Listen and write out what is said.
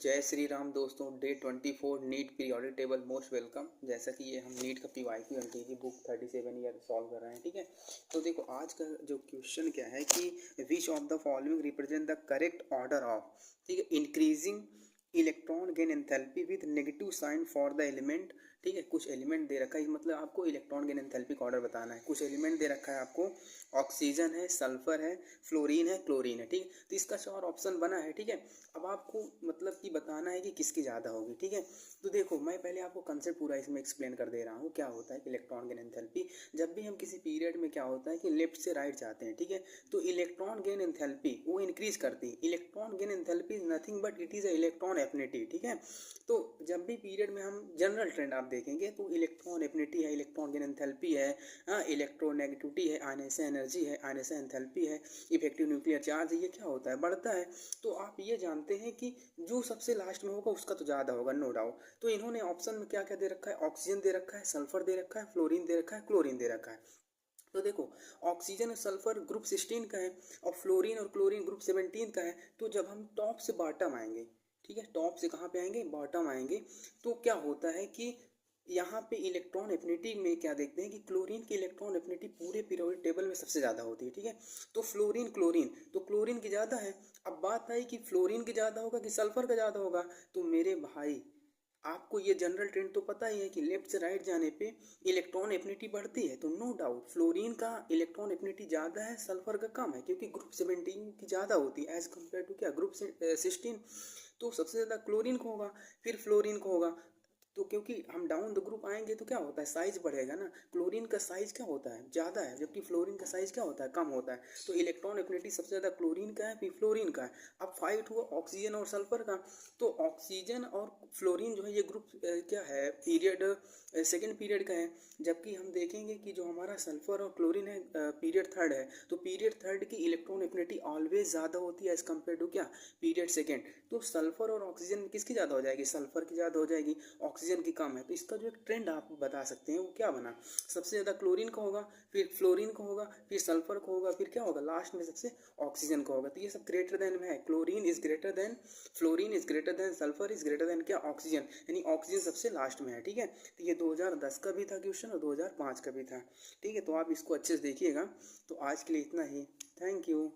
जय श्री राम दोस्तों। Day 24 NEET periodic table most welcome. जैसा कि ये हम नीट का PYQ NTG book 37 year solve कर रहे हैं, ठीक है। तो देखो आज का जो क्वेश्चन क्या है कि which of the following represent the correct order of, ठीक है, increasing electron gain enthalpy with negative sign for the element, ठीक है। कुछ एलिमेंट दे रखा है, मतलब आपको इलेक्ट्रॉन गेन एंथैल्पी का ऑर्डर बताना है। कुछ एलिमेंट दे रखा है आपको, ऑक्सीजन है, सल्फर है, फ्लोरीन है, क्लोरीन है, ठीक है। तो इसका चार ऑप्शन बना है, ठीक है। अब आपको मतलब कि बताना है कि किसकी ज़्यादा होगी, ठीक है। तो देखो मैं पहले आपको कंसेप्ट पूरा इसमें एक्सप्लेन कर दे रहा हूँ। क्या होता है कि इलेक्ट्रॉन गेन एंथैल्पी, जब भी हम किसी पीरियड में क्या होता है कि लेफ्ट से राइट जाते हैं, ठीक है, तो इलेक्ट्रॉन गेन एंथैल्पी वो इंक्रीज करती है। Electron gain enthalpy is nothing but it is a electron affinity, ठीक है। तो जब भी पीरियड में हम जनरल ट्रेंड आप देखेंगे तो इलेक्ट्रॉन एफिनिटी है, इलेक्ट्रॉन गेन एंथैल्पी है, इलेक्ट्रोनेगेटिविटी है, आयनेशन एनर्जी है, आयनेशन एंथैल्पी है, इफेक्टिव न्यूक्लियर चार्ज है, ये क्या होता है, बढ़ता है। तो आप ये जानते हैं कि जो सबसे लास्ट में होगा उसका तो ज़्यादा होगा, नो डाउट। तो इन्होंने ऑप्शन में क्या क्या दे रखा है, ऑक्सीजन दे रखा है, सल्फर दे रखा है, फ्लोरीन दे रखा है, क्लोरीन दे रखा है। तो देखो ऑक्सीजन और सल्फर ग्रुप 16 का है और फ्लोरीन और क्लोरीन ग्रुप 17 का है। तो जब हम टॉप से बॉटम आएंगे, ठीक है, टॉप से कहाँ पे आएंगे, बॉटम आएंगे, तो क्या होता है कि यहाँ पे इलेक्ट्रॉन एफिनिटी में क्या देखते हैं कि क्लोरीन की इलेक्ट्रॉन एफिनिटी पूरे पीरियोडिक टेबल में सबसे ज़्यादा होती है, ठीक है। तो फ्लोरीन क्लोरीन, तो क्लोरीन की ज़्यादा है। अब बात आई कि फ्लोरीन की ज़्यादा होगा कि सल्फर का ज़्यादा होगा। तो मेरे भाई आपको ये जनरल ट्रेंड तो पता ही है कि लेफ्ट से राइट जाने पे इलेक्ट्रॉन एफिनिटी बढ़ती है। तो नो डाउट फ्लोरीन का इलेक्ट्रॉन एफिनिटी ज़्यादा है, सल्फर का कम है, क्योंकि ग्रुप 17 की ज़्यादा होती है एज कम्पेयर टू क्या, ग्रुप 16। तो सबसे ज़्यादा क्लोरीन को होगा, फिर फ्लोरीन को होगा। तो क्योंकि हम डाउन द ग्रुप आएंगे तो क्या होता है, साइज बढ़ेगा ना। क्लोरीन का साइज क्या होता है, ज़्यादा है, जबकि फ्लोरीन का साइज क्या होता है, कम होता है। तो इलेक्ट्रॉन एफिनिटी सबसे ज़्यादा क्लोरीन का है, फिर फ्लोरीन का है। अब फाइट हुआ ऑक्सीजन और सल्फर का। तो ऑक्सीजन और फ्लोरीन जो है ये ग्रुप क्या है, पीरियड सेकेंड पीरियड का है। जबकि हम देखेंगे कि जो हमारा सल्फर और क्लोरीन है पीरियड थर्ड है। तो पीरियड थर्ड की इलेक्ट्रॉन एफिनिटी ऑलवेज ज़्यादा होती है एज कम्पेयर टू क्या, पीरियड सेकेंड। तो सल्फर और ऑक्सीजन में किसकी ज़्यादा हो जाएगी, सल्फर की ज़्यादा हो जाएगी, ऑक्सीजन की कम है। तो इसका जो एक ट्रेंड आप बता सकते हैं वो क्या बना, सबसे ज़्यादा क्लोरीन का होगा, फिर फ्लोरीन का होगा, फिर सल्फर का होगा, फिर क्या होगा लास्ट में सबसे ऑक्सीजन का होगा। तो ये सब ग्रेटर देन में है, chlorine is greater than, fluorine is greater than, sulphur is greater than क्या, ऑक्सीजन, यानी ऑक्सीजन सबसे लास्ट में है, ठीक है। तो ये 2010 का भी था क्वेश्चन और 2005 का भी था, ठीक है। तो आप इसको अच्छे से देखिएगा। तो आज के लिए इतना ही, थैंक यू।